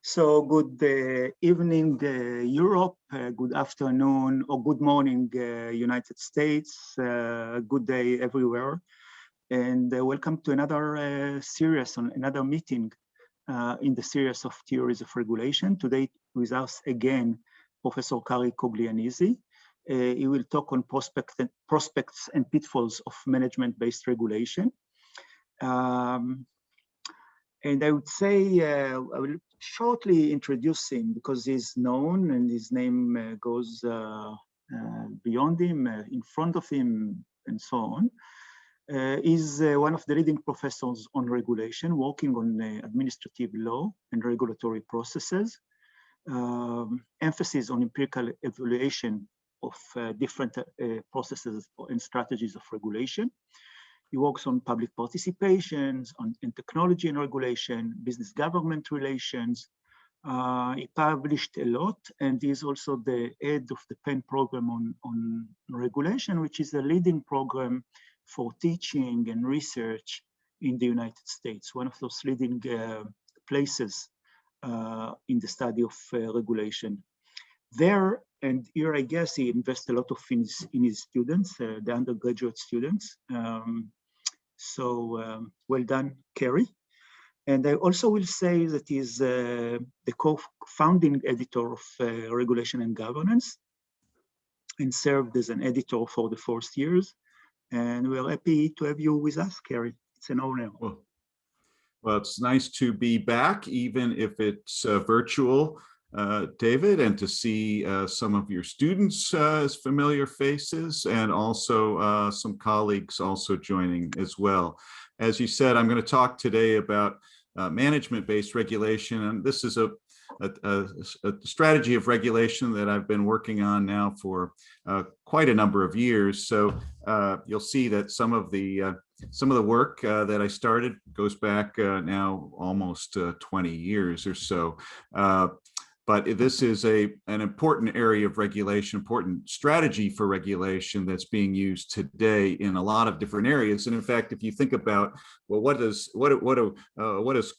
So good evening, Europe, good afternoon or good morning, United States, good day everywhere. And welcome to another series, on another meeting in the series of theories of regulation. Today with us again, Professor Cary Coglianese. He will talk on prospects and pitfalls of management-based regulation. And I would say, I will shortly introduce him because he's known and his name goes beyond him, in front of him, and so on. He's one of the leading professors on regulation, working on administrative law and regulatory processes, emphasis on empirical evaluation of different processes and strategies of regulation. He works on public participations, in technology and regulation, business government relations. He published a lot, and he's also the head of the PEN program on regulation, which is a leading program for teaching and research in the United States, one of those leading places in the study of regulation. There, and here I guess he invests a lot of in his students, the undergraduate students. Well done, Cary. And I also will say that he's the co-founding editor of Regulation and Governance and served as an editor for the 4 years. And we're happy to have you with us, Cary. It's an honor. Well, it's nice to be back, even if it's virtual, David, and to see some of your students as familiar faces, and also some colleagues also joining as well. As you said, I'm going to talk today about management-based regulation, and this is a strategy of regulation that I've been working on now for quite a number of years. So you'll see that some of the work that I started goes back now almost 20 years or so. But this is an important area of regulation, important strategy for regulation that's being used today in a lot of different areas. And in fact, if you think about, well, what does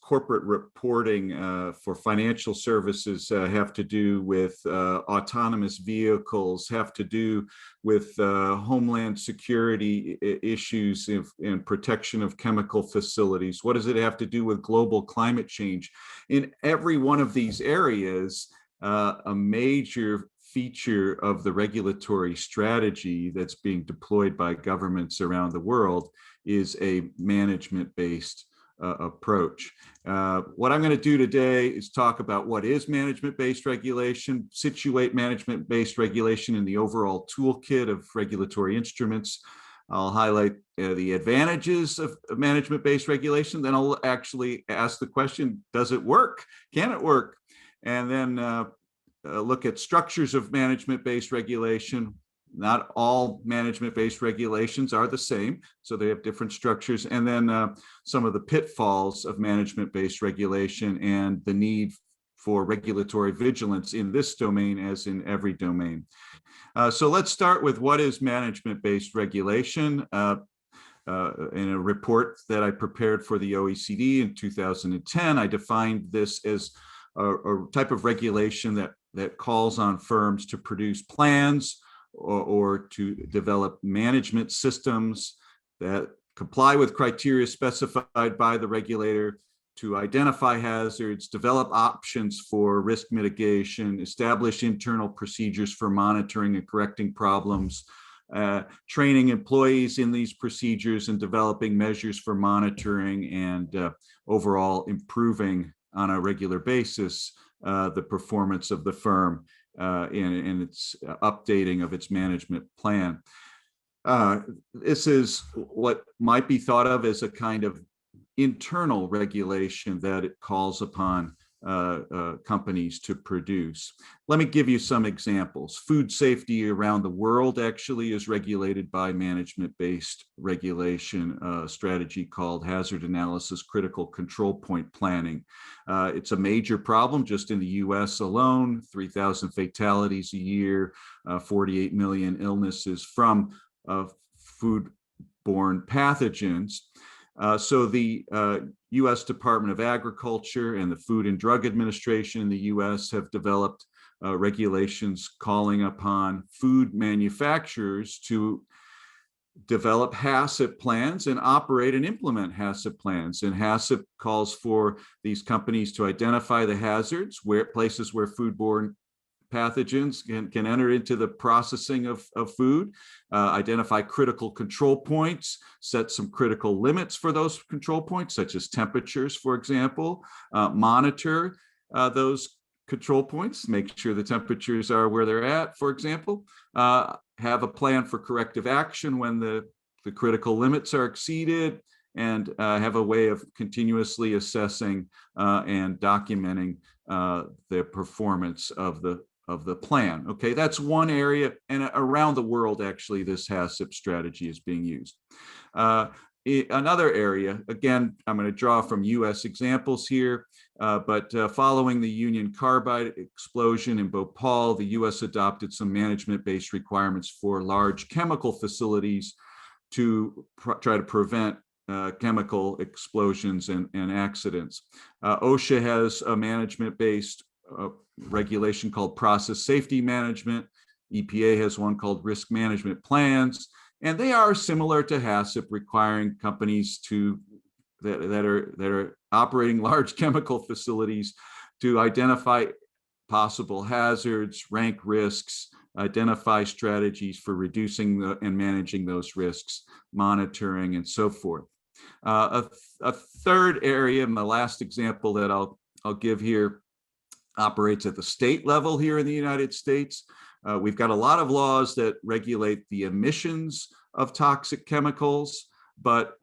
corporate reporting for financial services have to do with autonomous vehicles, have to do with homeland security issues and protection of chemical facilities? What does it have to do with global climate change? In every one of these areas, a major feature of the regulatory strategy that's being deployed by governments around the world is a management-based approach. What I'm going to do today is talk about what is management-based regulation, situate management-based regulation in the overall toolkit of regulatory instruments. I'll highlight the advantages of management-based regulation. Then I'll actually ask the question, does it work? Can it work? And then look at structures of management-based regulation. Not all management-based regulations are the same, so they have different structures. And then some of the pitfalls of management-based regulation and the need for regulatory vigilance in this domain as in every domain. So let's start with what is management-based regulation. In a report that I prepared for the OECD in 2010, I defined this as a type of regulation that calls on firms to produce plans or to develop management systems that comply with criteria specified by the regulator, to identify hazards, develop options for risk mitigation, establish internal procedures for monitoring and correcting problems, training employees in these procedures, and developing measures for monitoring and overall improving on a regular basis the performance of the firm in its updating of its management plan. This is what might be thought of as a kind of internal regulation that it calls upon companies to produce. Let me give you some examples. Food safety around the world actually is regulated by management-based regulation, a strategy called hazard analysis critical control point planning. It's a major problem just in the US alone, 3,000 fatalities a year, 48 million illnesses from foodborne pathogens. So the U.S. Department of Agriculture and the Food and Drug Administration in the U.S. have developed regulations calling upon food manufacturers to develop HACCP plans and operate and implement HACCP plans. And HACCP calls for these companies to identify the hazards, places where foodborne pathogens can enter into the processing of food, identify critical control points, set some critical limits for those control points, such as temperatures, for example, monitor those control points, make sure the temperatures are where they're at, for example, have a plan for corrective action when the critical limits are exceeded, and have a way of continuously assessing and documenting the performance of the plan. Okay, that's one area, and around the world, actually, this HACCP strategy is being used. Another area, again, I'm going to draw from US examples here, but following the Union Carbide explosion in Bhopal, the US adopted some management-based requirements for large chemical facilities to try to prevent chemical explosions and accidents. OSHA has a management-based regulation called process safety management. EPA has one called risk management plans. And they are similar to HACCP, requiring companies that are operating large chemical facilities to identify possible hazards, rank risks, identify strategies for reducing and managing those risks, monitoring, and so forth. A third area, and the last example that I'll give here, operates at the state level here in the United States. We've got a lot of laws that regulate the emissions of toxic chemicals, but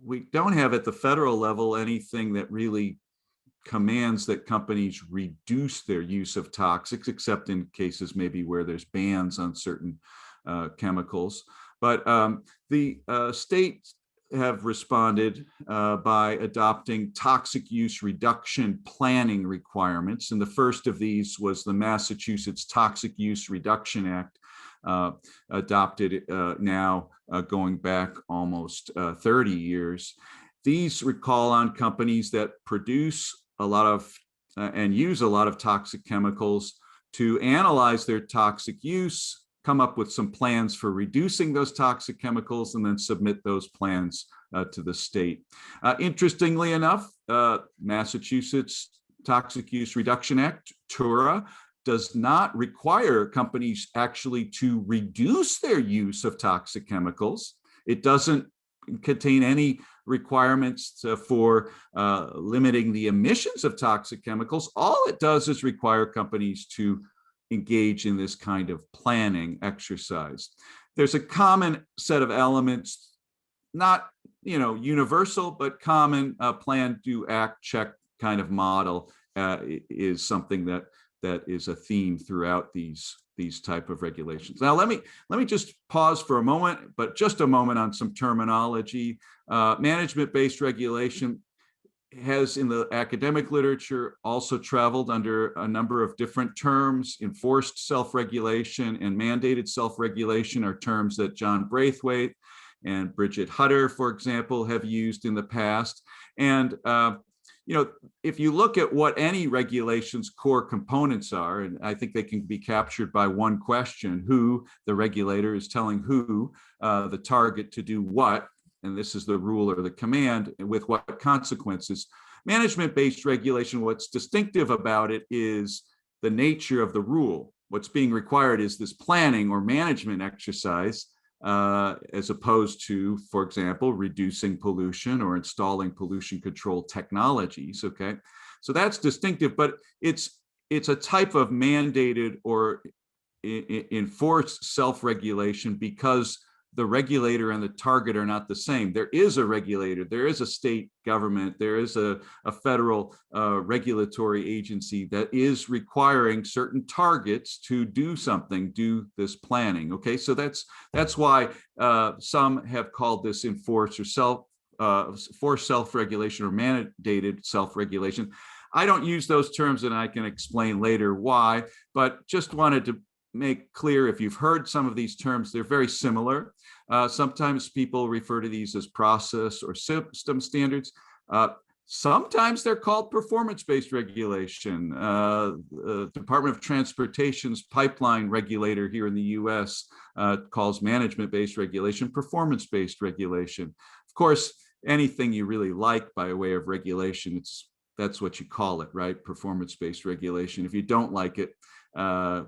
we don't have at the federal level anything that really commands that companies reduce their use of toxics, except in cases maybe where there's bans on certain chemicals. But the states have responded by adopting toxic use reduction planning requirements. And the first of these was the Massachusetts Toxic Use Reduction Act, adopted now going back almost 30 years. These call on companies that produce a lot of and use a lot of toxic chemicals to analyze their toxic use, come up with some plans for reducing those toxic chemicals, and then submit those plans to the state. Interestingly enough, Massachusetts Toxic Use Reduction Act, TURA, does not require companies actually to reduce their use of toxic chemicals. It doesn't contain any requirements for limiting the emissions of toxic chemicals. All it does is require companies to engage in this kind of planning exercise. There's a common set of elements, not universal, but common. Plan, do, act, check kind of model is something that is a theme throughout these type of regulations. Now, let me just pause for a moment, but just a moment on some terminology. Management-based regulation has, in the academic literature, also traveled under a number of different terms. Enforced self-regulation and mandated self-regulation are terms that John Braithwaite and Bridget Hutter, for example, have used in the past. And if you look at what any regulation's core components are, and I think they can be captured by one question: who, the regulator is telling who, the target, to do what, and this is the rule or the command, and with what consequences. Management-based regulation, what's distinctive about it is the nature of the rule. What's being required is this planning or management exercise, as opposed to, for example, reducing pollution or installing pollution control technologies. Okay, so that's distinctive, but it's a type of mandated or enforced self-regulation because the regulator and the target are not the same. There is a regulator, there is a state government, there is a federal regulatory agency that is requiring certain targets to do something, do this planning. Okay, so that's why some have called this enforced or forced self-regulation or mandated self-regulation. I don't use those terms, and I can explain later why, but just wanted to make clear, if you've heard some of these terms, they're very similar. Sometimes people refer to these as process or system standards. Sometimes they're called performance-based regulation. The Department of Transportation's pipeline regulator here in the US calls management-based regulation performance-based regulation. Of course, anything you really like by way of regulation, that's what you call it, right? Performance-based regulation. If you don't like it,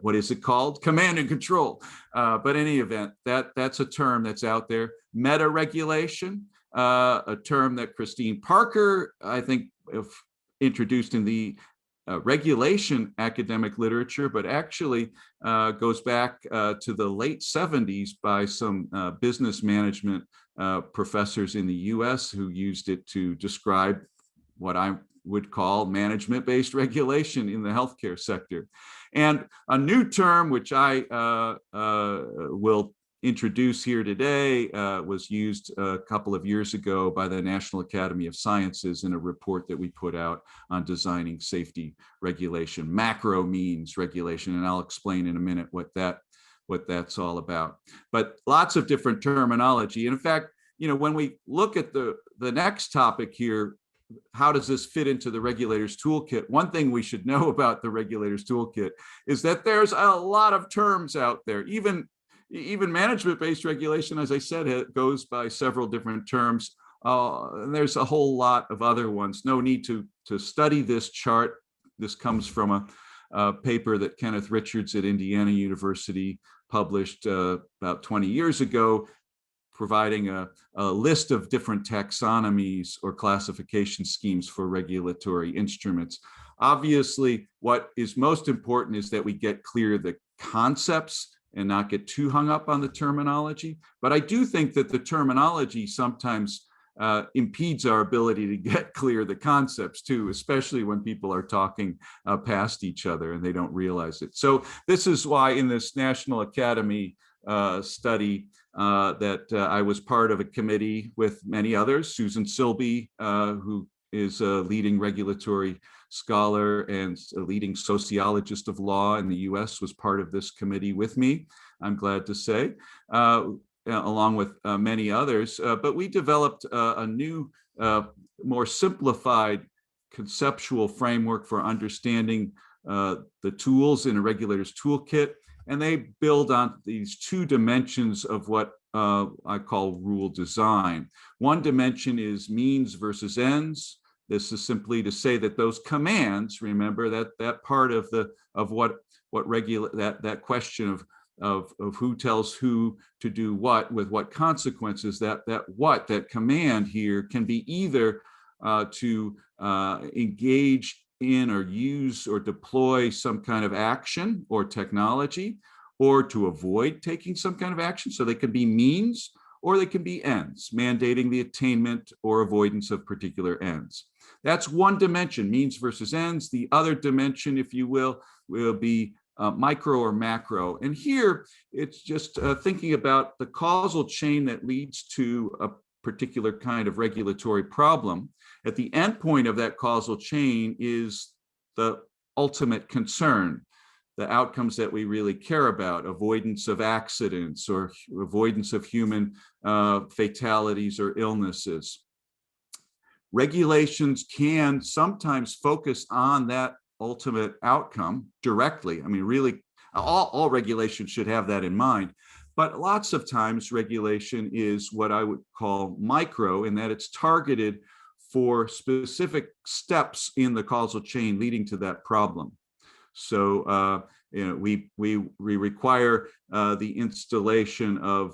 what is it called? Command and control. But in any event, that's a term that's out there. Meta regulation, a term that Christine Parker, I think, introduced in the regulation academic literature, but actually goes back to the late 70s by some business management professors in the US who used it to describe what I would call management-based regulation in the healthcare sector. And a new term, which I will introduce here today, was used a couple of years ago by the National Academy of Sciences in a report that we put out on designing safety regulation. Macro means regulation, and I'll explain in a minute what that's all about. But lots of different terminology. And in fact, when we look at the next topic here, how does this fit into the Regulators Toolkit? One thing we should know about the Regulators Toolkit is that there's a lot of terms out there. Even management-based regulation, as I said, goes by several different terms. And there's a whole lot of other ones. No need to study this chart. This comes from a paper that Kenneth Richards at Indiana University published about 20 years ago, providing a list of different taxonomies or classification schemes for regulatory instruments. Obviously, what is most important is that we get clear the concepts and not get too hung up on the terminology. But I do think that the terminology sometimes impedes our ability to get clear the concepts too, especially when people are talking past each other and they don't realize it. So this is why in this National Academy study that I was part of a committee with many others. Susan Silby, who is a leading regulatory scholar and a leading sociologist of law in the US, was part of this committee with me, I'm glad to say, along with many others. But we developed a new, more simplified conceptual framework for understanding the tools in a regulator's toolkit. And they build on these two dimensions of what I call rule design. One dimension is means versus ends. This is simply to say that those commands, remember that part of that question of who tells who to do what with what consequences, that command here can be either to engage in or use or deploy some kind of action or technology, or to avoid taking some kind of action. So they can be means or they can be ends, mandating the attainment or avoidance of particular ends. That's one dimension, means versus ends. The other dimension, if you will be micro or macro. And here it's just thinking about the causal chain that leads to a particular kind of regulatory problem. At the end point of that causal chain is the ultimate concern, the outcomes that we really care about, avoidance of accidents or avoidance of human fatalities or illnesses. Regulations can sometimes focus on that ultimate outcome directly. I mean, really, all regulation should have that in mind. But lots of times regulation is what I would call micro, in that it's targeted for specific steps in the causal chain leading to that problem. So we require the installation of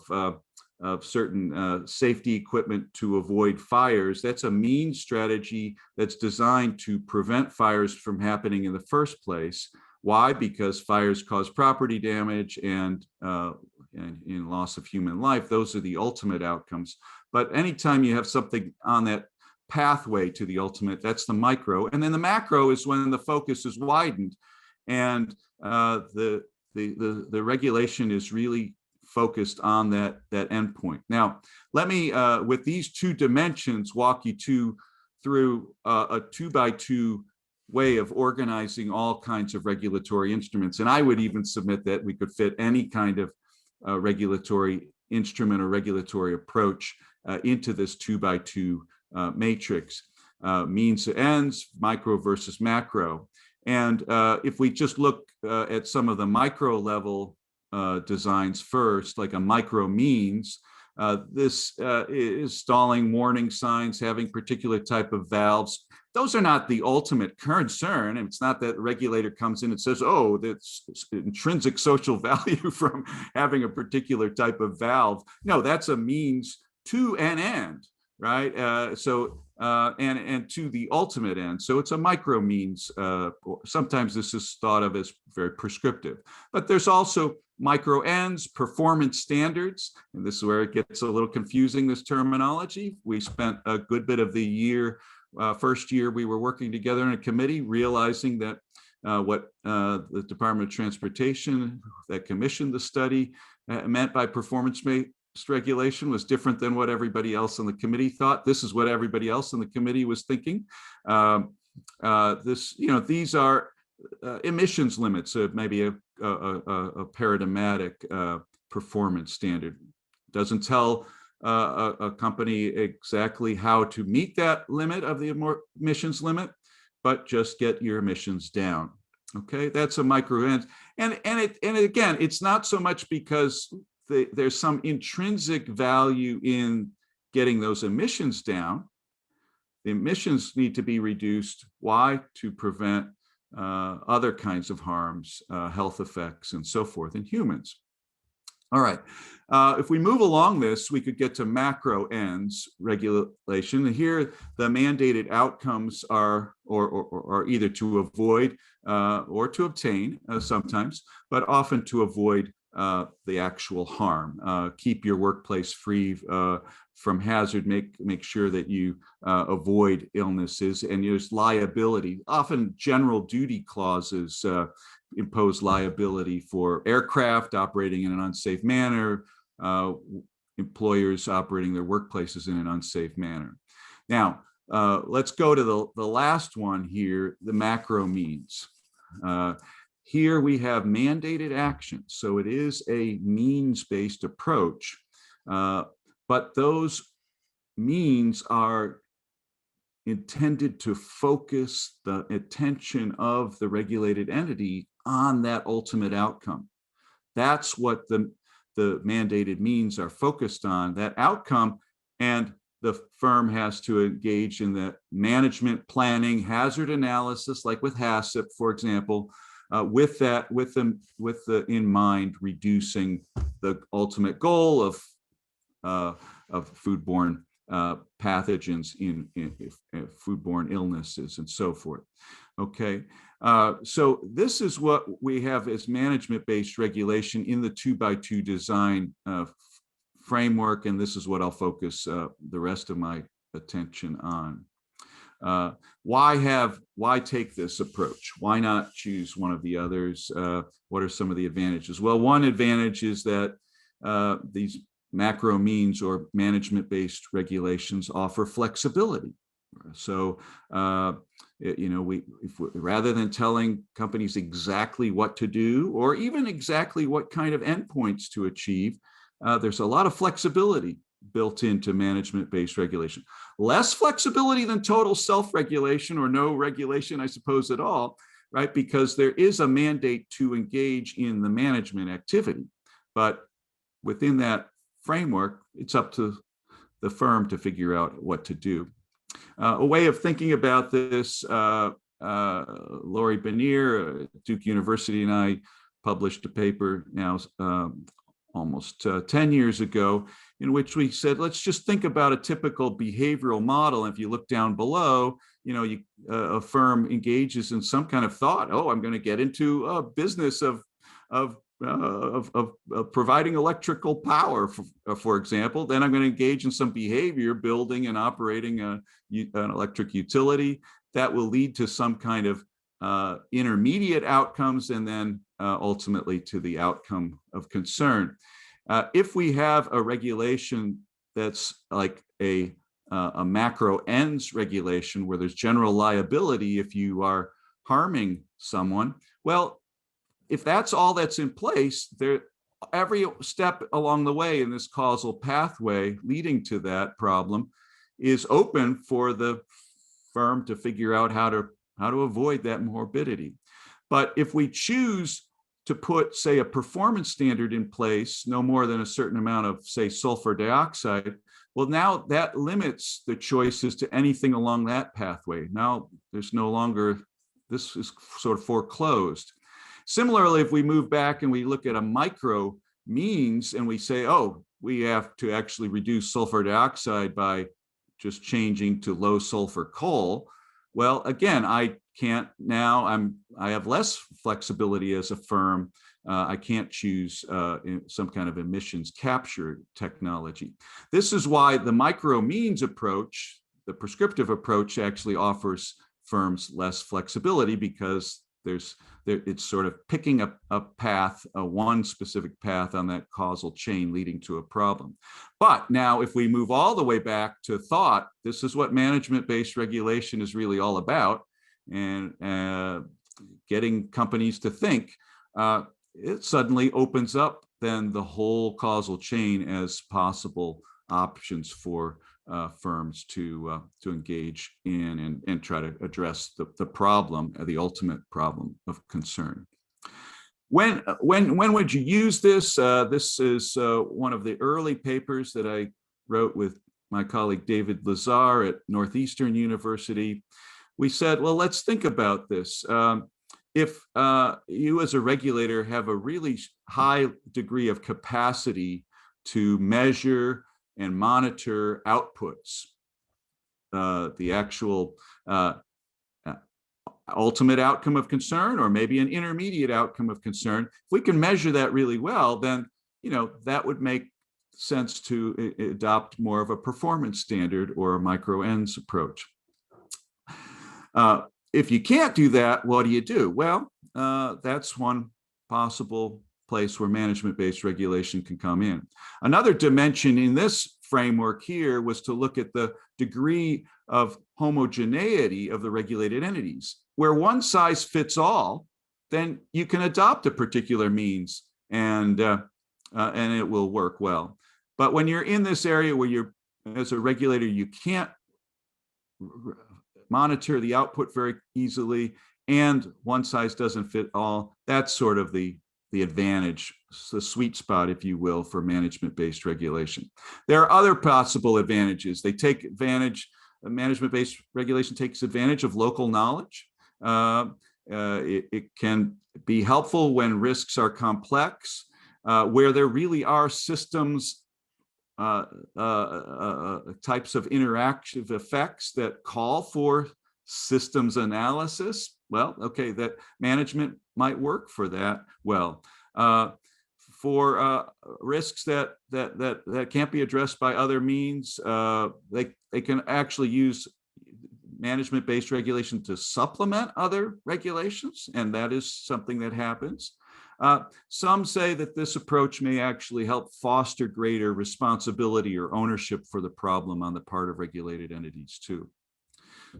certain safety equipment to avoid fires. That's a means strategy that's designed to prevent fires from happening in the first place. Why? Because fires cause property damage and in loss of human life. Those are the ultimate outcomes. But anytime you have something on that pathway to the ultimate, that's the micro. And then the macro is when the focus is widened and the regulation is really focused on that endpoint. Now, let me, with these two dimensions, walk you through a 2x2 way of organizing all kinds of regulatory instruments. And I would even submit that we could fit any kind of regulatory instrument or regulatory approach into this 2x2 matrix. Means to ends, micro versus macro. And if we just look at some of the micro level designs first, like a micro means, this is stalling warning signs, having particular type of valves. Those are not the ultimate concern. And it's not that the regulator comes in and says, oh, that's intrinsic social value from having a particular type of valve. No, that's a means to an end, right? And to the ultimate end. So it's a micro means. Sometimes this is thought of as very prescriptive. But there's also micro ends, performance standards, and this is where it gets a little confusing, this terminology. We spent a good bit of the year, first year we were working together in a committee, realizing that what the Department of Transportation that commissioned the study meant by performance-based regulation was different than what everybody else in the committee thought. This is what everybody else in the committee was thinking. These are emissions limits, maybe a paradigmatic performance standard. Doesn't tell a company exactly how to meet that limit of the emissions limit, but just get your emissions down. Okay, that's a micro end. And again, it's not so much because there's some intrinsic value in getting those emissions down. The emissions need to be reduced. Why? To prevent other kinds of harms, health effects, and so forth in humans. All right. If we move along this, we could get to macro ends regulation. And here, the mandated outcomes are either to avoid or to obtain sometimes, but often to avoid the actual harm. Keep your workplace free from hazard, make sure that you avoid illnesses, and use liability. Often general duty clauses impose liability for aircraft operating in an unsafe manner, employers operating their workplaces in an unsafe manner. Now, let's go to the last one here, the macro means. Here we have mandated actions. So it is a means-based approach, but those means are intended to focus the attention of the regulated entity on that ultimate outcome. That's what the mandated means are focused on, that outcome, and the firm has to engage in the management planning, hazard analysis, like with HACCP, for example, with the in mind reducing the ultimate goal of foodborne pathogens in foodborne illnesses and so forth. Okay, so this is what we have as management-based regulation in the 2x2 design framework, and this is what I'll focus the rest of my attention on. Why take this approach? Why not choose one of the others? What are some of the advantages? Well, one advantage is that these macro means or management-based regulations offer flexibility. So, rather than telling companies exactly what to do or even exactly what kind of endpoints to achieve, there's a lot of flexibility built into management-based regulation. Less flexibility than total self-regulation or no regulation, I suppose, at all, right? Because there is a mandate to engage in the management activity. But within that framework, it's up to the firm to figure out what to do. A way of thinking about this, Laurie Benier, Duke University, and I published a paper now almost 10 years ago, in which we said, let's just think about a typical behavioral model. If you look down below, a firm engages in some kind of thought. Oh, I'm going to get into a business of providing electrical power, for example. Then I'm going to engage in some behavior, building and operating an electric utility that will lead to some kind of intermediate outcomes, and then ultimately to the outcome of concern. If we have a regulation that's like a macro ends regulation, where there's general liability if you are harming someone. Well, if that's all that's in place, every step along the way in this causal pathway leading to that problem is open for the firm to figure out how to avoid that morbidity. But if we choose to put, say, a performance standard in place, no more than a certain amount of, say, sulfur dioxide, well, now that limits the choices to anything along that pathway. Now there's no longer, this is sort of foreclosed. Similarly, if we move back and we look at a micro means and we say, oh, we have to actually reduce sulfur dioxide by just changing to low sulfur coal. Well, again, I can't now, I have less flexibility as a firm. I can't choose some kind of emissions capture technology. This is why the micro means approach, the prescriptive approach, actually offers firms less flexibility, because it's sort of picking a path, one specific path on that causal chain leading to a problem. But now if we move all the way back to thought, this is what management-based regulation is really all about, and getting companies to think, it suddenly opens up then the whole causal chain as possible options for firms to engage in and try to address the problem, the ultimate problem of concern. When would you use this? This is one of the early papers that I wrote with my colleague David Lazar at Northeastern University. We said, well, let's think about this. If you as a regulator have a really high degree of capacity to measure and monitor outputs, the actual ultimate outcome of concern, or maybe an intermediate outcome of concern, if we can measure that really well, then that would make sense to adopt more of a performance standard or a micro ends approach. If you can't do that, what do? Well, that's one possible place where management-based regulation can come in. Another dimension in this framework here was to look at the degree of homogeneity of the regulated entities. Where one size fits all, then you can adopt a particular means and it will work well. But when you're in this area where you're, as a regulator, you can't monitor the output very easily, and one size doesn't fit all, that's sort of the advantage, the sweet spot, if you will, for management-based regulation. There are other possible advantages. They take advantage, management-based regulation takes advantage of local knowledge. It can be helpful when risks are complex, where there really are systems, types of interactive effects that call for systems analysis. Well, okay, that management might work for that. Well, for risks that can't be addressed by other means, they can actually use management-based regulation to supplement other regulations, and that is something that happens. Some say that this approach may actually help foster greater responsibility or ownership for the problem on the part of regulated entities too.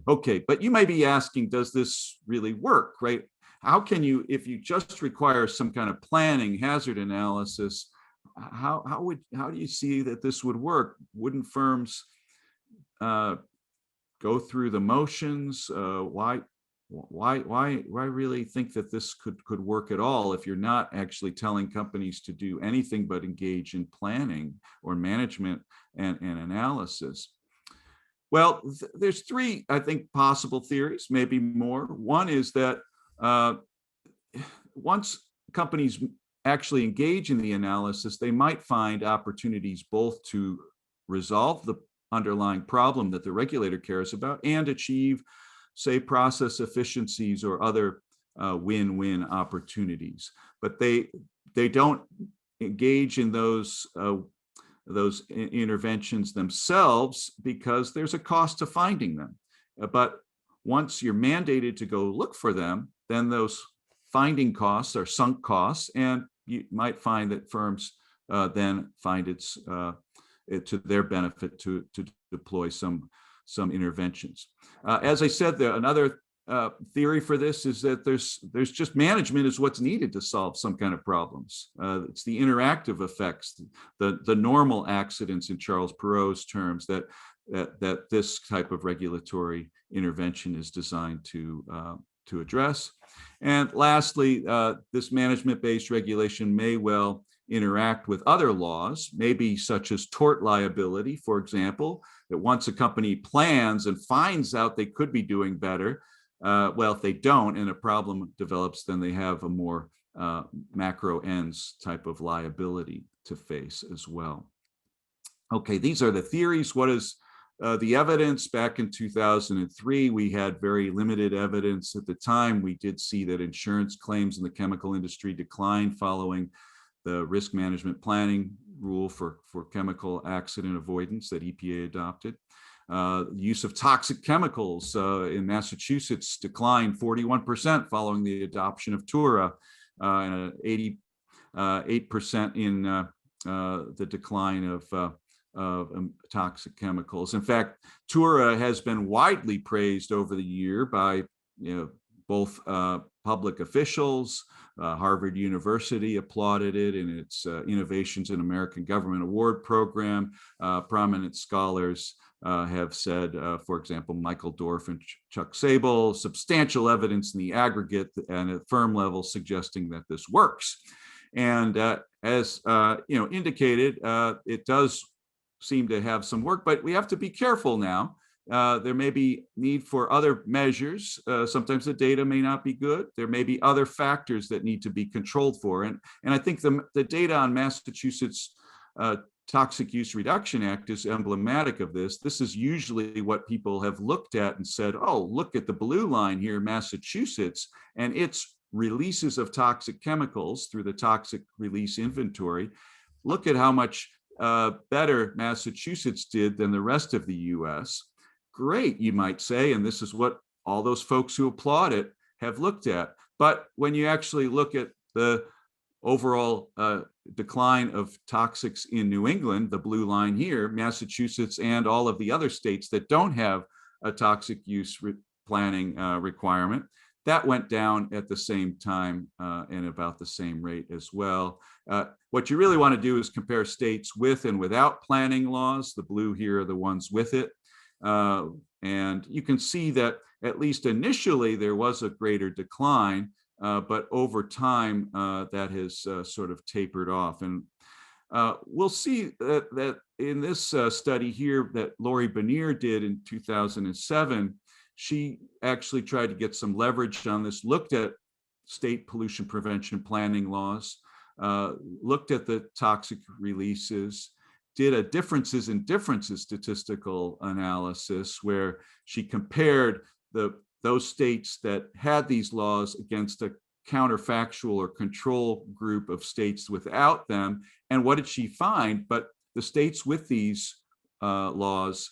Okay, but you may be asking, does this really work, right? How can you, if you just require some kind of planning, hazard analysis, how do you see that this would work? Wouldn't firms go through the motions? Why really think that this could work at all if you're not actually telling companies to do anything but engage in planning or management and analysis? Well, there's three, I think, possible theories, maybe more. One is that once companies actually engage in the analysis, they might find opportunities both to resolve the underlying problem that the regulator cares about and achieve, say, process efficiencies or other win-win opportunities. But they don't engage in those interventions themselves because there's a cost to finding them. But once you're mandated to go look for them, then those finding costs are sunk costs, and you might find that firms then find it to their benefit to deploy some interventions. As I said, another theory for this is that there's just management is what's needed to solve some kind of problems. It's the interactive effects, the normal accidents in Charles Perrow's terms that this type of regulatory intervention is designed to address. And lastly, this management-based regulation may well interact with other laws, maybe such as tort liability, for example, that once a company plans and finds out they could be doing better, well, if they don't and a problem develops, then they have a more macro ends type of liability to face as well. Okay, these are the theories. What is the evidence? Back in 2003, we had very limited evidence. At the time, we did see that insurance claims in the chemical industry declined following the risk management planning rule for chemical accident avoidance that EPA adopted. Use of toxic chemicals in Massachusetts declined 41% following the adoption of TURA, and 88% in the decline of toxic chemicals. In fact, TURA has been widely praised over the year by both public officials. Harvard University applauded it in its Innovations in American Government Award program. Prominent scholars have said, for example, Michael Dorff and Chuck Sable, substantial evidence in the aggregate and at firm level suggesting that this works. And as indicated, it does seem to have some work, but we have to be careful now. There may be need for other measures. Sometimes the data may not be good. There may be other factors that need to be controlled for. And I think the data on Massachusetts Toxic Use Reduction Act is emblematic of this. This is usually what people have looked at and said, oh, look at the blue line here, Massachusetts, and its releases of toxic chemicals through the toxic release inventory. Look at how much better Massachusetts did than the rest of the US. Great, you might say, and this is what all those folks who applaud it have looked at. But when you actually look at the overall decline of toxics in New England, the blue line here, Massachusetts and all of the other states that don't have a toxic use planning requirement, that went down at the same time and about the same rate as well. What you really want to do is compare states with and without planning laws. The blue here are the ones with it. And you can see that at least initially there was a greater decline, but over time that has sort of tapered off. And we'll see that in this study here that Lori Bonnier did in 2007, she actually tried to get some leverage on this, looked at state pollution prevention planning laws, looked at the toxic releases, did a differences in differences statistical analysis where she compared those states that had these laws against a counterfactual or control group of states without them. And what did she find? But the states with these laws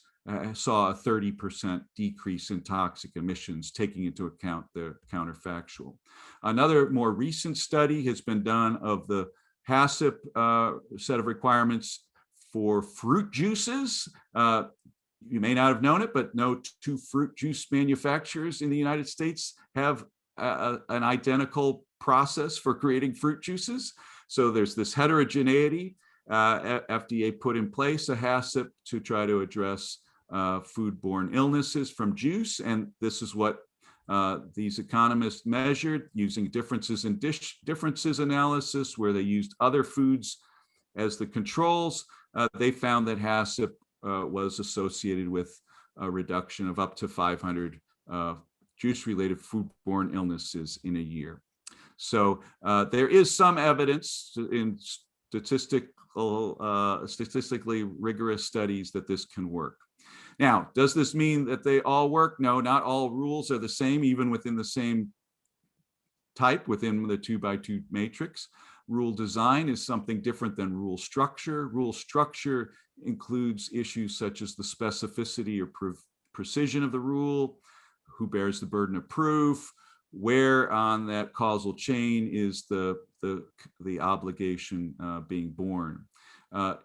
saw a 30% decrease in toxic emissions, taking into account the counterfactual. Another more recent study has been done of the HACCP set of requirements for fruit juices. You may not have known it, but no two fruit juice manufacturers in the United States have an identical process for creating fruit juices. So there's this heterogeneity. FDA put in place a HACCP to try to address foodborne illnesses from juice. And this is what these economists measured using differences in differences analysis, where they used other foods as the controls. They found that HACCP was associated with a reduction of up to 500 juice-related foodborne illnesses in a year. So there is some evidence in statistically rigorous studies that this can work. Now, does this mean that they all work? No, not all rules are the same, even within the same type, within the 2x2 matrix. Rule design is something different than rule structure. Rule structure includes issues such as the specificity or precision of the rule, who bears the burden of proof, where on that causal chain is the obligation being borne.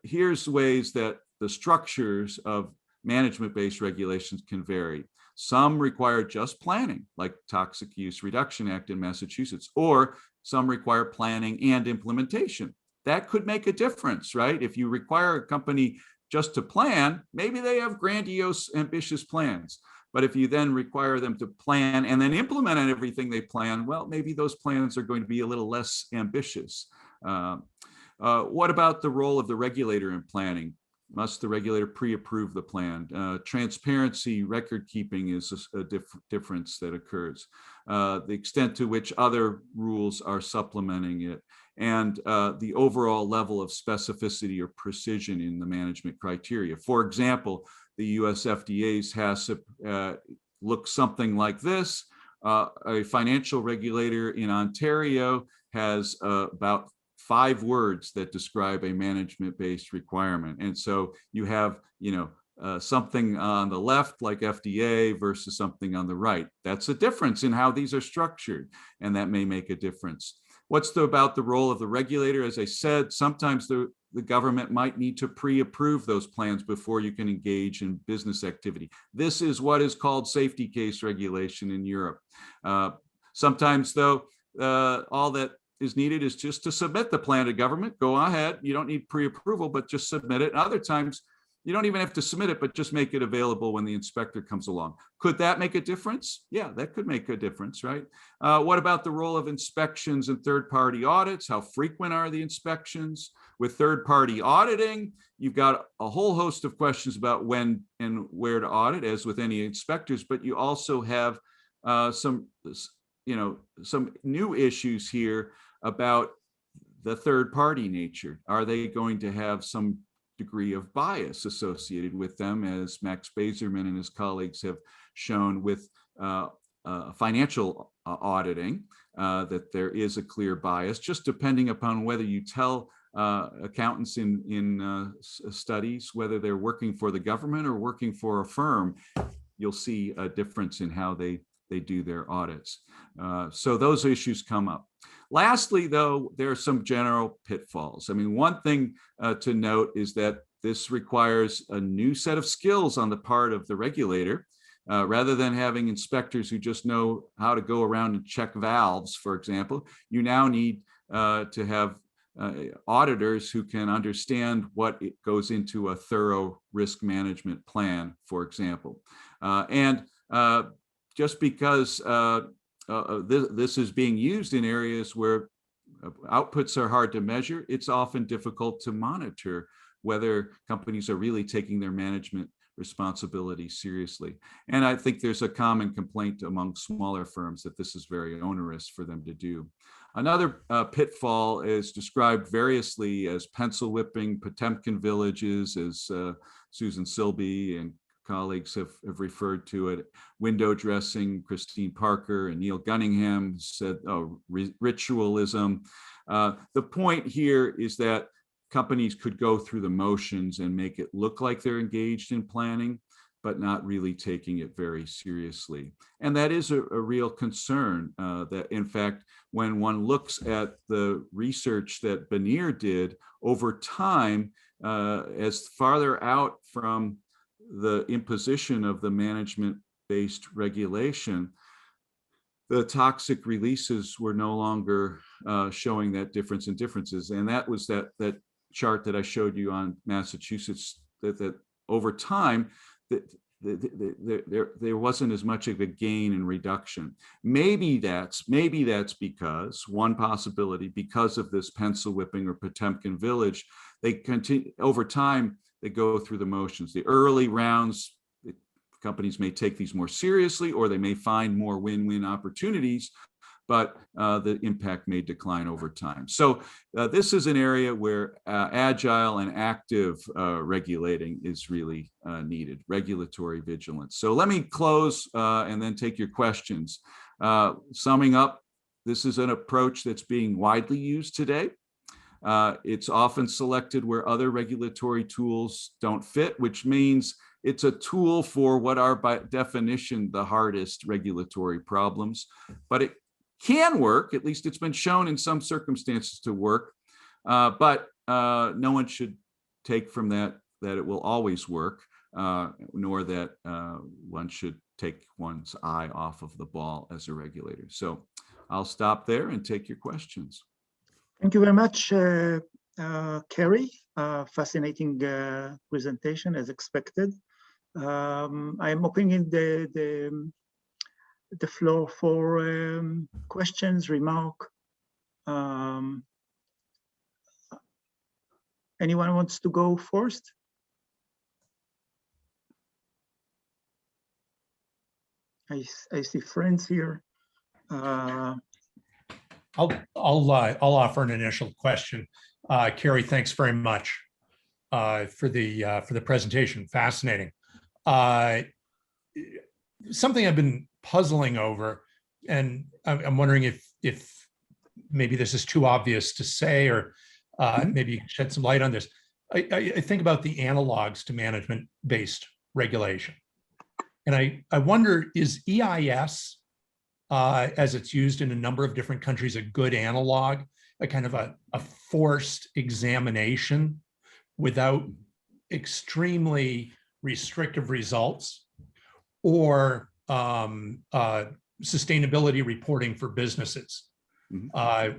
Here's ways that the structures of management-based regulations can vary. Some require just planning, like Toxic Use Reduction Act in Massachusetts, or some require planning and implementation. That could make a difference, right? If you require a company just to plan, maybe they have grandiose, ambitious plans. But if you then require them to plan and then implement on everything they plan, well, maybe those plans are going to be a little less ambitious. What about the role of the regulator in planning? Must the regulator pre-approve the plan? Transparency, record keeping is a difference that occurs. The extent to which other rules are supplementing it, and the overall level of specificity or precision in the management criteria. For example, the US FDA's HACCP looks something like this. A financial regulator in Ontario has about 5 words that describe a management-based requirement. And so you have, something on the left like FDA versus something on the right. That's a difference in how these are structured, and that may make a difference. What's about the role of the regulator? As I said, sometimes the government might need to pre-approve those plans before you can engage in business activity. This is what is called safety case regulation in Europe. Sometimes, though, all that is needed is just to submit the plan to government. Go ahead. You don't need pre-approval, but just submit it. And other times, you don't even have to submit it, but just make it available when the inspector comes along. Could that make a difference? Yeah, that could make a difference, right? What about the role of inspections and third-party audits? How frequent are the inspections? With third-party auditing, you've got a whole host of questions about when and where to audit, as with any inspectors, but you also have some new issues here about the third-party nature. Are they going to have some degree of bias associated with them, as Max Bazerman and his colleagues have shown with financial auditing, that there is a clear bias, just depending upon whether you tell accountants in studies whether they're working for the government or working for a firm. You'll see a difference in how they do their audits. So those issues come up. Lastly, though, there are some general pitfalls. I mean, one thing to note is that this requires a new set of skills on the part of the regulator. Rather than having inspectors who just know how to go around and check valves, for example, you now need to have auditors who can understand what it goes into a thorough risk management plan, for example. Just because this is being used in areas where outputs are hard to measure, it's often difficult to monitor whether companies are really taking their management responsibility seriously. And I think there's a common complaint among smaller firms that this is very onerous for them to do. Another pitfall is described variously as pencil whipping, Potemkin villages, as Susan Silby and colleagues have referred to it, window dressing. Christine Parker and Neil Gunningham said, ritualism. The point here is that companies could go through the motions and make it look like they're engaged in planning, but not really taking it very seriously. And that is a real concern, that in fact, when one looks at the research that Bonnier did over time, as farther out from the imposition of the management-based regulation, the toxic releases were no longer showing that difference in differences. And that was that chart that I showed you on Massachusetts, that over time, there wasn't as much of a gain in reduction. Maybe that's because, one possibility, because of this pencil whipping or Potemkin village, they continue over time. They go through the motions. The early rounds, companies may take these more seriously, or they may find more win-win opportunities, but the impact may decline over time. So this is an area where agile and active regulating is really needed, regulatory vigilance. So let me close and then take your questions. Summing up, this is an approach that's being widely used today. It's often selected where other regulatory tools don't fit, which means it's a tool for what are by definition the hardest regulatory problems, but it can work. At least it's been shown in some circumstances to work, but no one should take from that it will always work. nor that one should take one's eye off of the ball as a regulator. So I'll stop there and take your questions. Thank you very much, Cary. Fascinating presentation as expected. I'm opening the floor for questions, remark. Anyone wants to go first? I see friends here. I'll offer an initial question. Cary, thanks very much for the presentation. Fascinating. Something I've been puzzling over, and I'm wondering if maybe this is too obvious to say, or maybe you can shed some light on this. I think about the analogs to management-based regulation. And I wonder, is EIS, as it's used in a number of different countries, a good analog, a kind of a forced examination without extremely restrictive results, or sustainability reporting for businesses,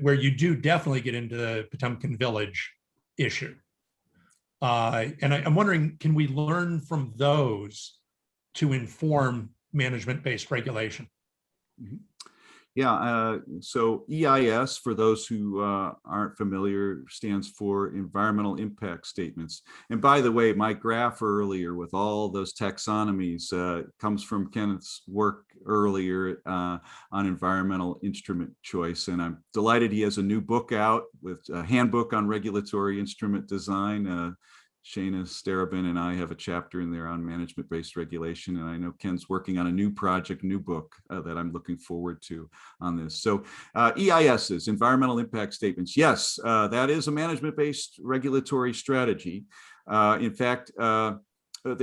where you do definitely get into the Potemkin Village issue? And I'm wondering, can we learn from those to inform management-based regulation? Yeah, so EIS, for those who aren't familiar, stands for Environmental Impact Statements. And by the way, my graph earlier with all those taxonomies comes from Kenneth's work earlier on environmental instrument choice. And I'm delighted he has a new book out with a handbook on regulatory instrument design. Shana Starobin and I have a chapter in there on management-based regulation, and I know Ken's working on a new project, new book that I'm looking forward to on this. So EISs, environmental impact statements, yes, that is a management-based regulatory strategy. In fact,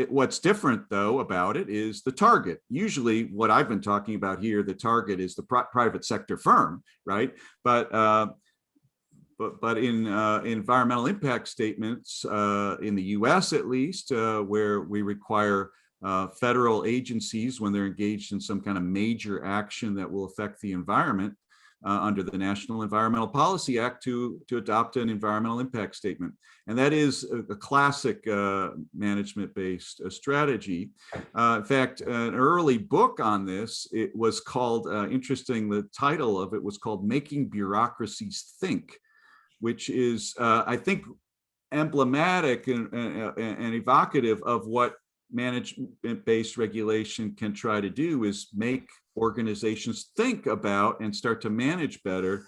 what's different though about it is the target. Usually what I've been talking about here, the target is the private sector firm, right? But in environmental impact statements, in the US at least, where we require federal agencies, when they're engaged in some kind of major action that will affect the environment, under the National Environmental Policy Act, to adopt an environmental impact statement. And that is a classic management-based strategy. In fact, an early book on this, it was called, interesting, the title of it was called Making Bureaucracies Think, which is, I think, emblematic and evocative of what management-based regulation can try to do, is make organizations think about and start to manage better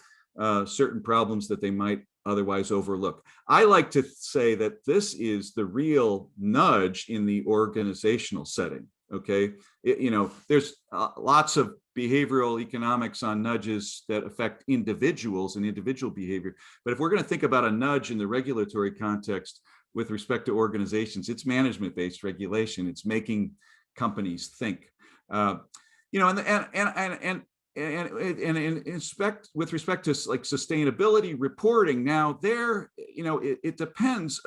certain problems that they might otherwise overlook. I like to say that this is the real nudge in the organizational setting. Okay, there's lots of behavioral economics on nudges that affect individuals and individual behavior. But if we're going to think about a nudge in the regulatory context with respect to organizations, it's management-based regulation. It's making companies think. With respect to like sustainability reporting, now there, it depends.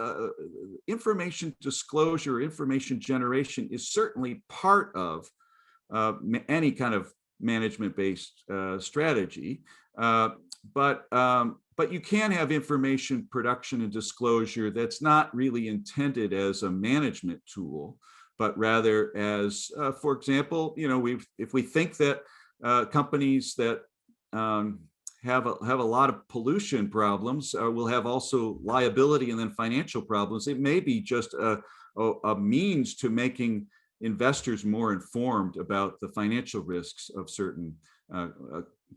Information disclosure, information generation is certainly part of any kind of management-based strategy, but you can have information production and disclosure that's not really intended as a management tool, but rather as, for example, if we think that companies that have a lot of pollution problems will have also liability and then financial problems, it may be just a means to making investors more informed about the financial risks of certain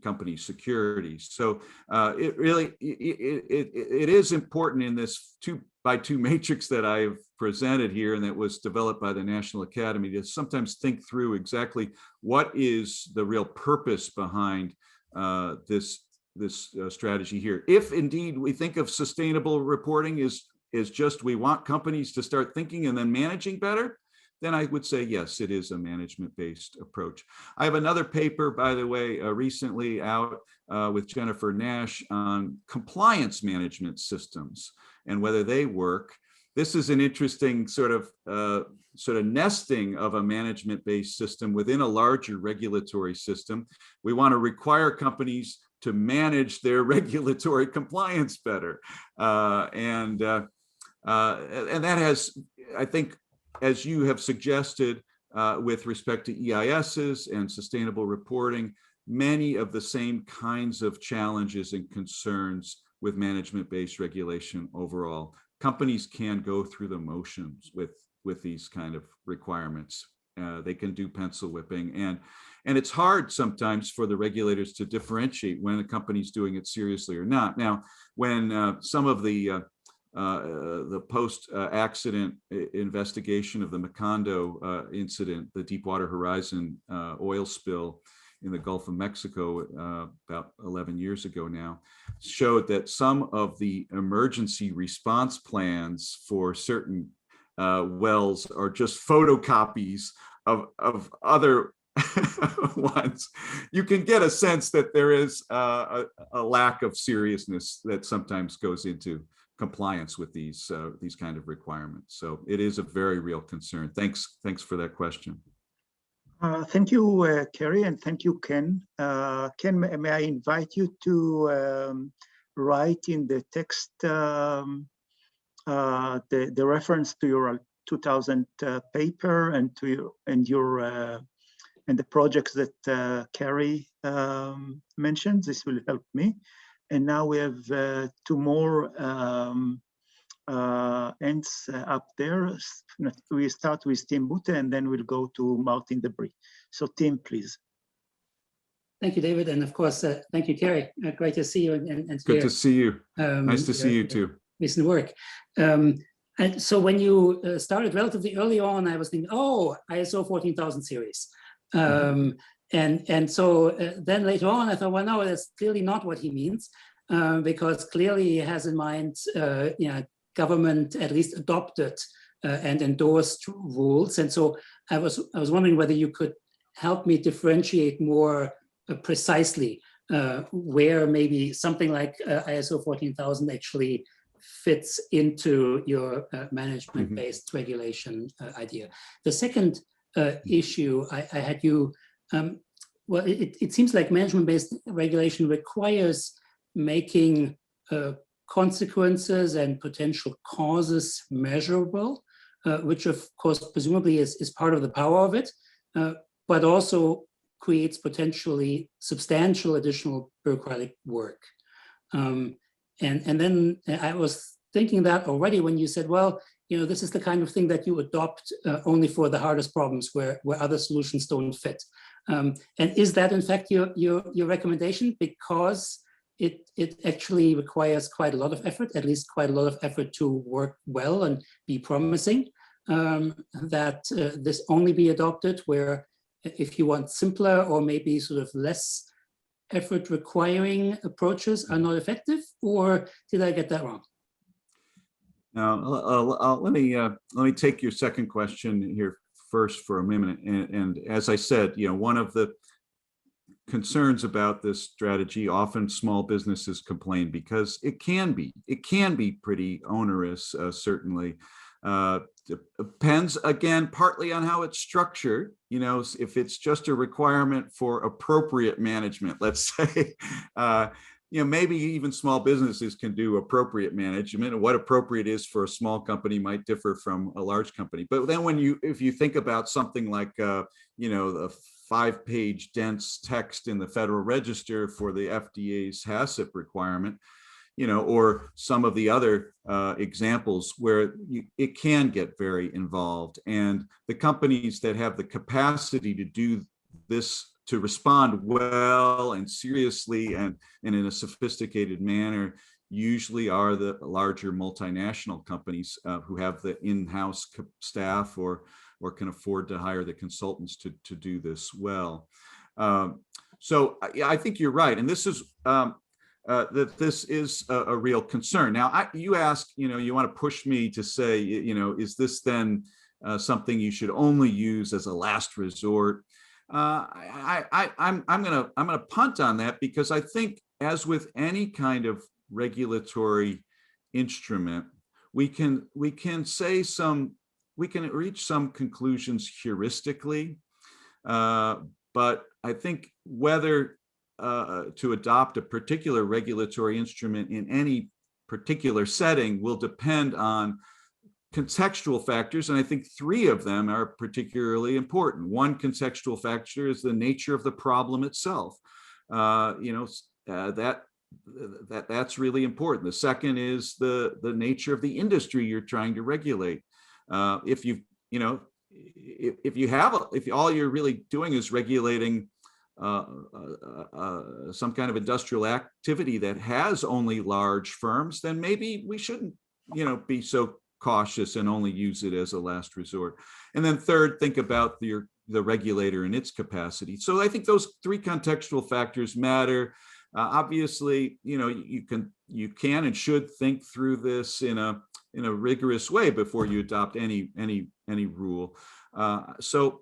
company securities. So it really it is important in this 2x2 matrix that I've presented here, and that was developed by the National Academy, to sometimes think through exactly what is the real purpose behind this strategy here. If indeed we think of sustainable reporting is just we want companies to start thinking and then managing better, then I would say, yes, it is a management-based approach. I have another paper, by the way, recently out with Jennifer Nash on compliance management systems and whether they work. this is an interesting sort of nesting of a management-based system within a larger regulatory system. We want to require companies to manage their regulatory compliance better, and that has, I think, as you have suggested, with respect to EISs and sustainable reporting, many of the same kinds of challenges and concerns with management-based regulation overall. Companies can go through the motions with these kind of requirements. They can do pencil whipping, and it's hard sometimes for the regulators to differentiate when a company's doing it seriously or not. Now, when some of the post-accident investigation of the Macondo incident, the Deepwater Horizon oil spill in the Gulf of Mexico about 11 years ago now, showed that some of the emergency response plans for certain wells are just photocopies of other ones. You can get a sense that there is a lack of seriousness that sometimes goes into compliance with these kind of requirements. So it is a very real concern. Thanks for that question. Thank you, Cary, and thank you, Ken. Ken, may I invite you to write in the text the reference to your 2000 paper and to your and the projects that Cary mentioned. This will help me. And now we have two more ends up there. We start with Tim Butte, and then we'll go to Martin Debris. So Tim, please. Thank you, David. And of course, thank you, Cary. Great to see you. And good to see you. Nice to see you too. Recent work. And so when you started relatively early on, I was thinking, oh, ISO 14000 series. And so then later on, I thought, well, no, that's clearly not what he means, because clearly he has in mind, government at least adopted and endorsed rules. And so I was wondering whether you could help me differentiate more precisely where maybe something like ISO 14000 actually fits into your management-based regulation idea. The second issue I had you, well, it seems like management-based regulation requires making consequences and potential causes measurable, which of course presumably is part of the power of it, but also creates potentially substantial additional bureaucratic work. And then I was thinking that already when you said, well, this is the kind of thing that you adopt only for the hardest problems where other solutions don't fit. And is that in fact your recommendation? Because it actually requires quite a lot of effort, at least quite a lot of effort to work well and be promising, that this only be adopted where if you want simpler or maybe sort of less effort requiring approaches are not effective, or did I get that wrong? Now, let me take your second question here first for a minute. And as I said, one of the concerns about this strategy, often small businesses complain because it can be pretty onerous, certainly. Depends again partly on how it's structured. If it's just a requirement for appropriate management, let's say, maybe even small businesses can do appropriate management, and what appropriate is for a small company might differ from a large company. But then if you think about something like the 5-page dense text in the Federal Register for the FDA's HACCP requirement, or some of the other examples where it can get very involved. And the companies that have the capacity to do this, to respond well and seriously and in a sophisticated manner, usually are the larger multinational companies who have the in-house staff or can afford to hire the consultants to do this well. So I think you're right. And this is that this is a real concern. Now, you ask, you want to push me to say, is this then something you should only use as a last resort? I'm gonna punt on that, because I think, as with any kind of regulatory instrument, we can reach some conclusions heuristically, but I think whether to adopt a particular regulatory instrument in any particular setting will depend on contextual factors, and I think three of them are particularly important. One contextual factor is the nature of the problem itself. That's really important. The second is the nature of the industry you're trying to regulate. If all you're really doing is regulating some kind of industrial activity that has only large firms, then maybe we shouldn't, be so cautious and only use it as a last resort. And then third, think about the regulator and its capacity. So I think those three contextual factors matter. Obviously, you can and should think through this in a rigorous way before you adopt any rule. So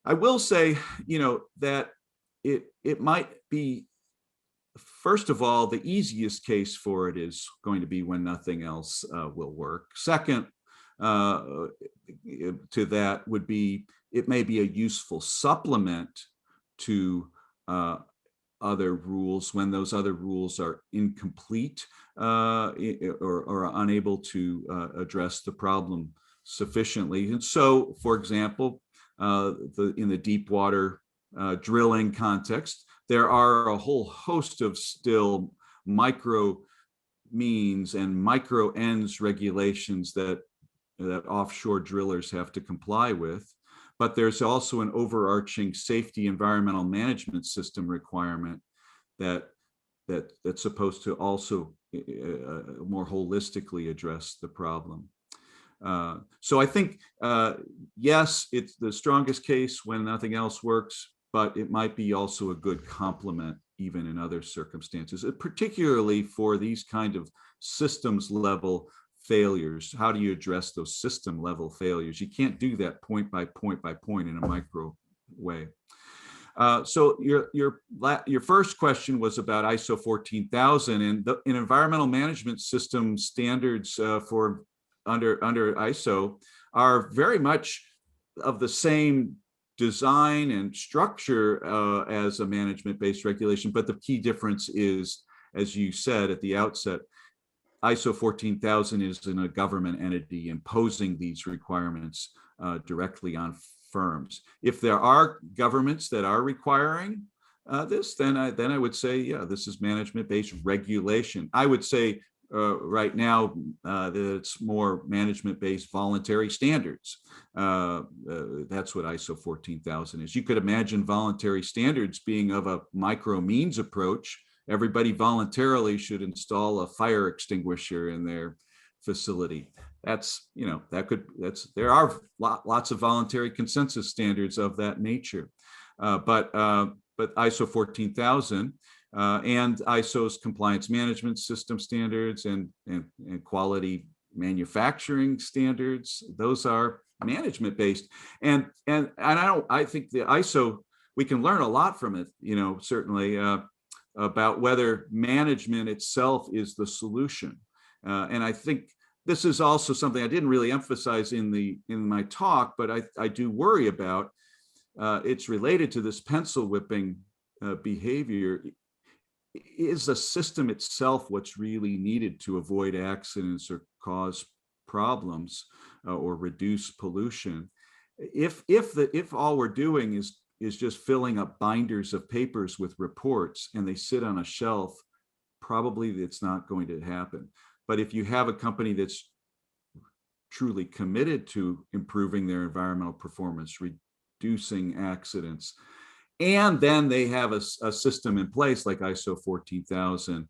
I will say, that it might be, first of all, the easiest case for it is going to be when nothing else will work. Second, to that would be, it may be a useful supplement to other rules when those other rules are incomplete or unable to address the problem sufficiently. And so, for example, in the deep water drilling context, there are a whole host of still micro means and micro ends regulations that offshore drillers have to comply with. But there's also an overarching safety environmental management system requirement that's supposed to also more holistically address the problem. So I think, yes, it's the strongest case when nothing else works, but it might be also a good complement even in other circumstances, particularly for these kind of systems level failures. How do you address those system level failures? You can't do that point by point by point in a micro way. So your first question was about ISO 14000, and in environmental management system standards for under ISO are very much of the same design and structure as a management-based regulation, but the key difference is, as you said at the outset, ISO 14000 is in a government entity imposing these requirements directly on firms. If there are governments that are requiring this, then I would say, yeah, this is management-based regulation. I would say right now that it's more management-based voluntary standards. That's what ISO 14000 is. You could imagine voluntary standards being of a micro means approach. Everybody voluntarily should install a fire extinguisher in their facility. There are lots of voluntary consensus standards of that nature. But ISO 14000 and ISO's compliance management system standards and quality manufacturing standards, those are management based. And I think the ISO, we can learn a lot from it, certainly about whether management itself is the solution. And I think this is also something I didn't really emphasize in my talk, but I do worry about. It's related to this pencil whipping behavior. Is the system itself what's really needed to avoid accidents or cause problems or reduce pollution? If all we're doing is just filling up binders of papers with reports and they sit on a shelf, probably it's not going to happen. But if you have a company that's truly committed to improving their environmental performance, reducing accidents, and then they have a system in place like ISO 14000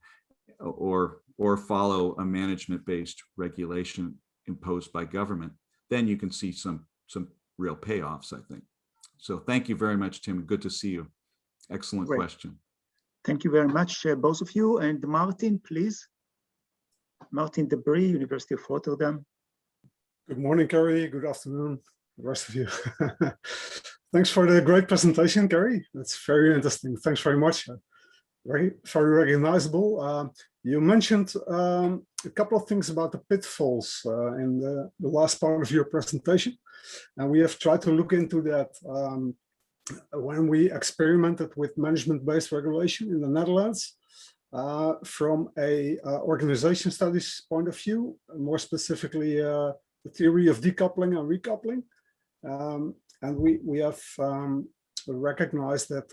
or follow a management-based regulation imposed by government, then you can see some real payoffs, I think. So thank you very much, Tim. Good to see you. Excellent Great. Question. Thank you very much, both of you. And Martin, please. Martin Debris, University of Rotterdam. Good morning, Cary. Good afternoon, the rest of you. Thanks for the great presentation, Cary. That's very interesting. Thanks very much. Very recognizable. You mentioned a couple of things about the pitfalls in the last part of your presentation, and we have tried to look into that when we experimented with management-based regulation in the Netherlands from a organization studies point of view, more specifically the theory of decoupling and recoupling. And we have recognize that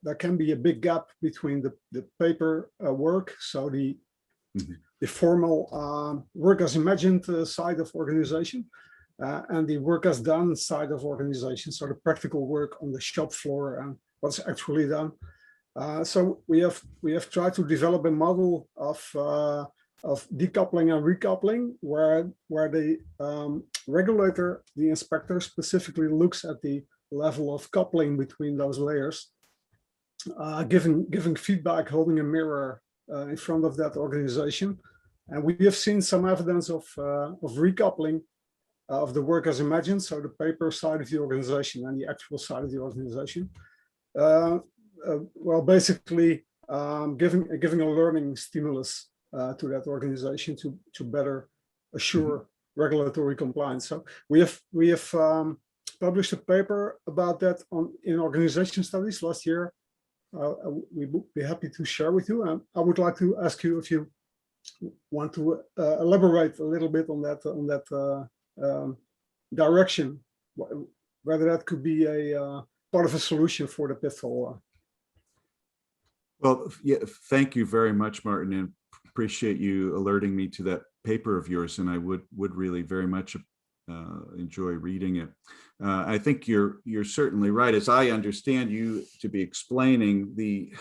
there can be a big gap between the paper work, so the formal work as imagined side of organization, and the work as done side of organization, so the practical work on the shop floor and what's actually done. So we have tried to develop a model of decoupling and recoupling, where the regulator, the inspector, specifically looks at the level of coupling between those layers, giving feedback, holding a mirror in front of that organization. And we have seen some evidence of recoupling of the work as imagined, so the paper side of the organization and the actual side of the organization. Well, basically giving a learning stimulus to that organization to better assure regulatory compliance. So we have published a paper about that in organization studies last year. We would be happy to share with you. And I would like to ask you if you want to elaborate a little bit on that direction, whether that could be a part of a solution for the pitfall. Well, yeah, thank you very much, Martin, and appreciate you alerting me to that paper of yours, and I would really very much enjoy reading it. I think you're certainly right, as I understand you to be explaining the,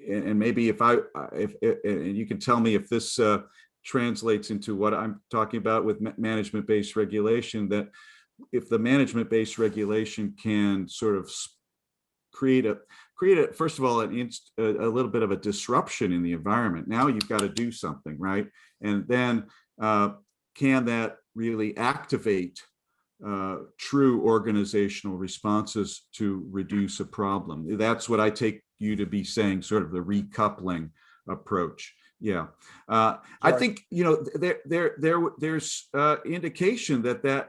and maybe if and you can tell me if this translates into what I'm talking about with management-based regulation, that if the management-based regulation can sort of create a first of all a little bit of a disruption in the environment. Now you've got to do something, right? And then can that really activate true organizational responses to reduce a problem? That's what I take you to be saying, sort of the recoupling approach. Yeah, right. I think, you know, there's indication that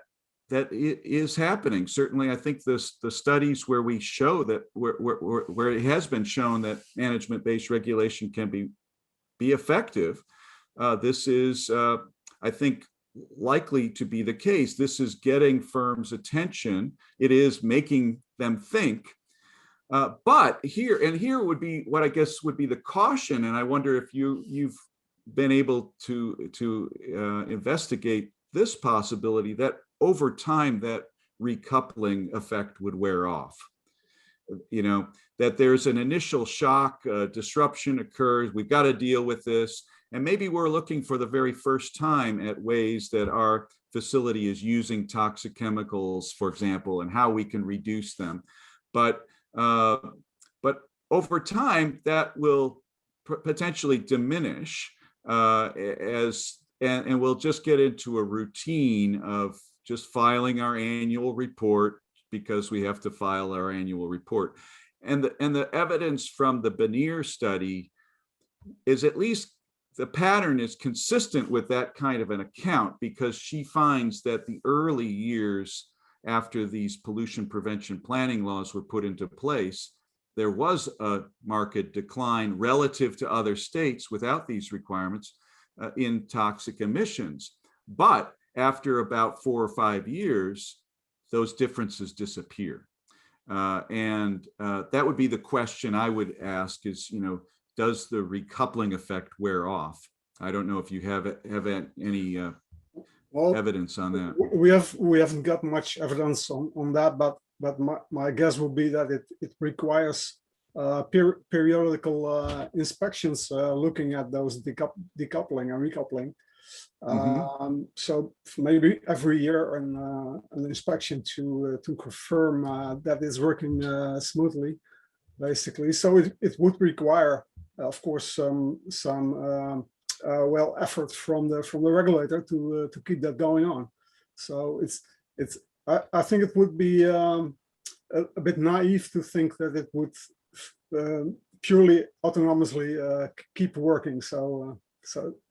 it is happening. Certainly, I think the studies where we show that where it has been shown that management-based regulation can be effective. This is, I think, likely to be the case. This is getting firms' attention. It is making them think. But here would be what I guess would be the caution, and I wonder if you've been able to investigate this possibility that over time that recoupling effect would wear off. You know, that there's an initial shock, disruption occurs, we've got to deal with this, and maybe we're looking for the very first time at ways that our facility is using toxic chemicals, for example, and how we can reduce them. But over time, that will potentially diminish and we'll just get into a routine of just filing our annual report because we have to file our annual report. And the evidence from the Bonnier study is, at least the pattern is consistent with that kind of an account, because she finds that the early years after these pollution prevention planning laws were put into place, there was a marked decline relative to other states without these requirements in toxic emissions. But after about 4 or 5 years, those differences disappear. And that would be the question I would ask is, you know, does the recoupling effect wear off? I don't know if you have any evidence on that. We haven't got much evidence on that, but my guess would be that it requires periodical inspections looking at those decoupling and recoupling. So maybe every year an inspection to confirm that it's working smoothly, basically. So it would require, of course, some effort from the regulator to keep that going on. So I think it would be a bit naive to think that it would purely autonomously keep working. So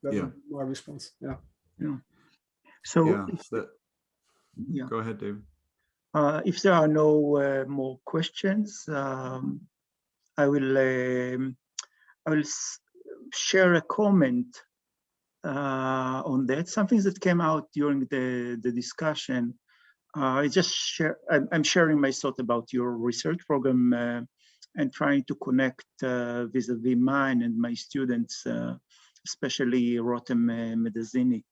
that's my response. Yeah. So yeah. Go ahead, David. If there are no more questions, I will share a comment on that. Something that came out during the discussion. I'm sharing my thought about your research program and trying to connect vis-a-vis mine and my students, especially Rotem Medazzini.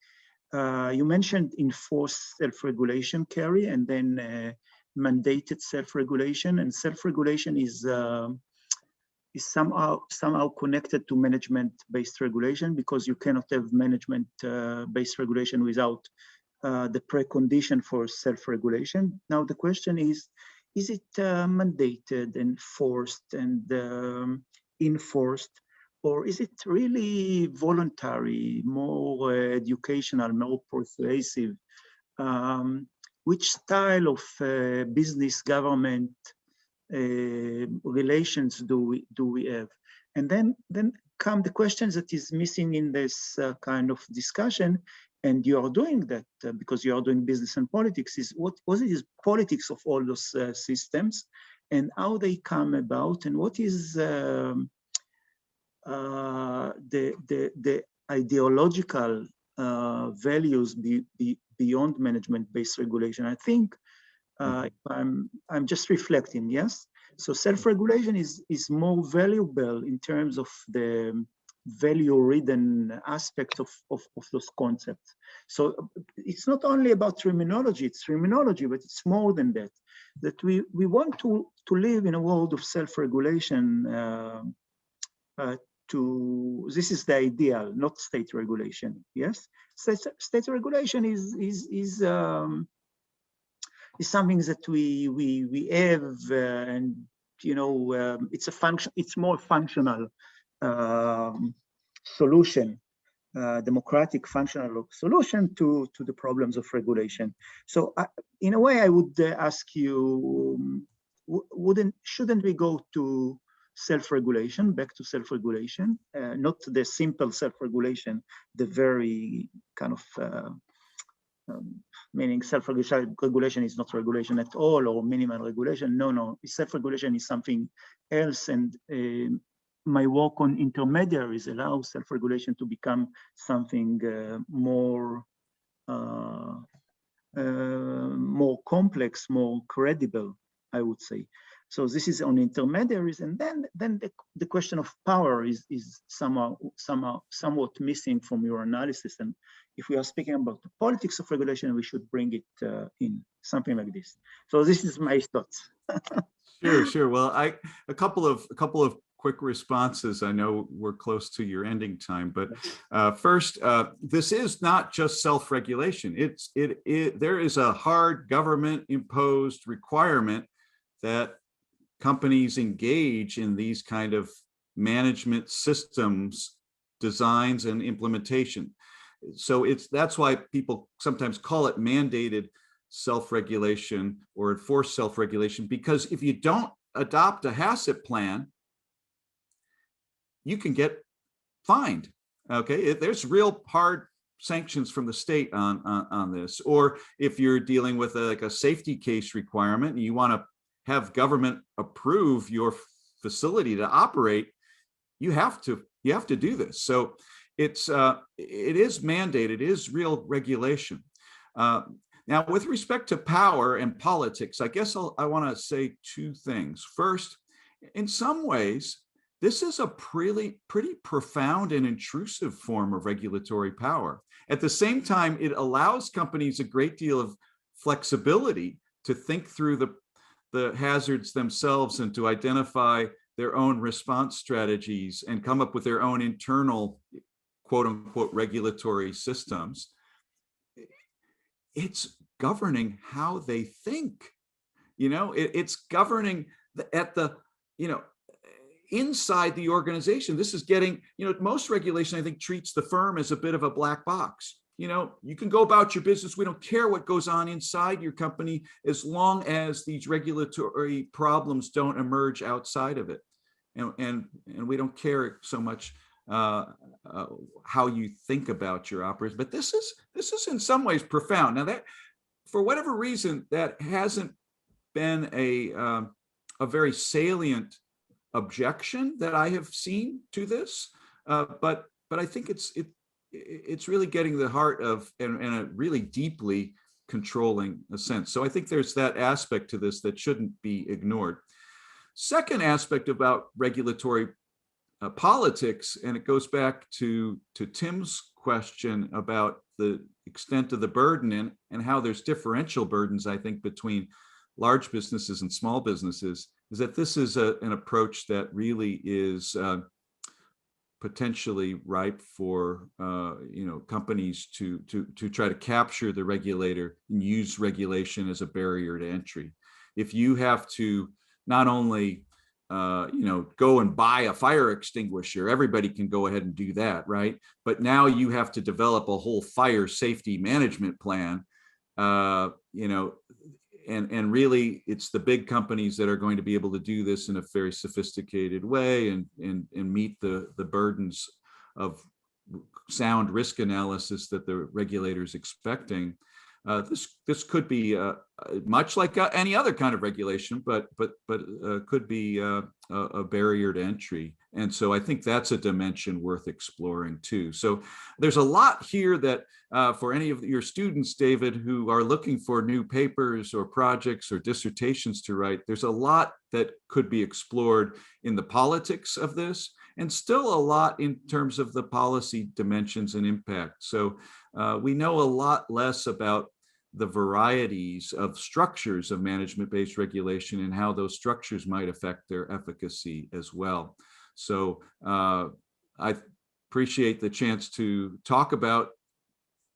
You mentioned enforced self-regulation, Cary, and then mandated self-regulation. And self-regulation is somehow connected to management-based regulation, because you cannot have management-based regulation without the precondition for self-regulation. Now the question is it mandated, enforced, and enforced, or is it really voluntary, more educational, more persuasive? Which style of business government relations do we have? And then come the questions that is missing in this kind of discussion, and you are doing that because you are doing business and politics, is what is politics of all those systems, and how they come about, and what is the ideological values beyond management-based regulation. I think I'm just reflecting, yes? So self-regulation is more valuable in terms of the value-ridden aspect of those concepts. So it's not only about terminology, it's terminology, but it's more than that. That we want to live in a world of self-regulation. This is the ideal, not state regulation. Yes, state regulation is something that we have, and it's a function. It's more functional solution, democratic functional solution to the problems of regulation. So, in a way, I would ask you, shouldn't we go to self-regulation, back to self-regulation, not the simple self-regulation, the very kind of meaning self-regulation is not regulation at all, or minimal regulation. No, self-regulation is something else, and my work on intermediaries allows self-regulation to become something more complex, more credible, I would say. So this is on intermediaries, and then the question of power is somewhat missing from your analysis. And if we are speaking about the politics of regulation, we should bring it in, something like this. So this is my thoughts. Sure. Well, a couple of quick responses. I know we're close to your ending time, but first, this is not just self-regulation. There is a hard government-imposed requirement that companies engage in these kind of management systems, designs, and implementation. So that's why people sometimes call it mandated self-regulation or enforced self-regulation, because if you don't adopt a HACCP plan, you can get fined. Okay, there's real hard sanctions from the state on this. Or if you're dealing with like a safety case requirement and you want to have government approve your facility to operate, you have to do this. So it is mandated, it is real regulation. Now, with respect to power and politics, I guess I want to say two things. First, in some ways, this is a pretty profound and intrusive form of regulatory power. At the same time, it allows companies a great deal of flexibility to think through the hazards themselves and to identify their own response strategies and come up with their own internal, quote unquote, regulatory systems. It's governing how they think. It's governing at the, inside the organization. This is getting, most regulation, I think, treats the firm as a bit of a black box. You can go about your business. We don't care what goes on inside your company as long as these regulatory problems don't emerge outside of it. and we don't care so much how you think about your operators. But this is in some ways profound. Now, that for whatever reason, that hasn't been a very salient objection that I have seen to this, but I think it's really getting the heart of and a really deeply controlling a sense. So I think there's that aspect to this that shouldn't be ignored. Second aspect about regulatory politics, and it goes back to Tim's question about the extent of the burden and how there's differential burdens, I think, between large businesses and small businesses, is that this is an approach that really is potentially ripe for companies to try to capture the regulator and use regulation as a barrier to entry. If you have to not only go and buy a fire extinguisher, everybody can go ahead and do that, right? But now you have to develop a whole fire safety management plan, and really it's the big companies that are going to be able to do this in a very sophisticated way and meet the burdens of sound risk analysis that the regulator's expecting. This could be much like any other kind of regulation, but could be a barrier to entry. And so I think that's a dimension worth exploring too. So there's a lot here that for any of your students, David, who are looking for new papers or projects or dissertations to write, there's a lot that could be explored in the politics of this, and still a lot in terms of the policy dimensions and impact. So we know a lot less about the varieties of structures of management-based regulation and how those structures might affect their efficacy as well. So I appreciate the chance to talk about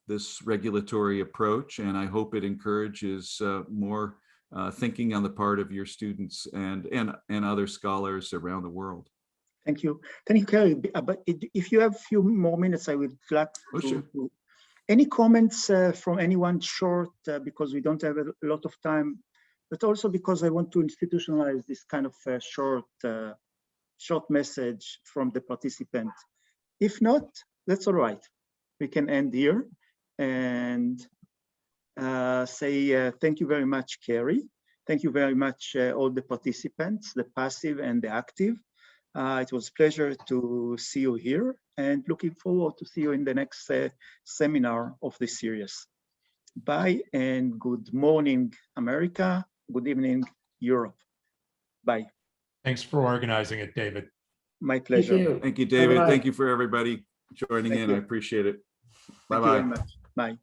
this regulatory approach, and I hope it encourages more thinking on the part of your students and other scholars around the world. Thank you, Cary. But if you have a few more minutes, I would like to. Any comments from anyone short, because we don't have a lot of time, but also because I want to institutionalize this kind of short message from the participant. If not, that's all right. We can end here and say thank you very much, Cary. Thank you very much, all the participants, the passive and the active. It was a pleasure to see you here, and looking forward to see you in the next seminar of this series. Bye, and good morning, America. Good evening, Europe. Bye. Thanks for organizing it, David. My pleasure. Thank you, David. Bye-bye. Thank you for everybody joining in. I appreciate it. Bye-bye. Thank you very much. Bye.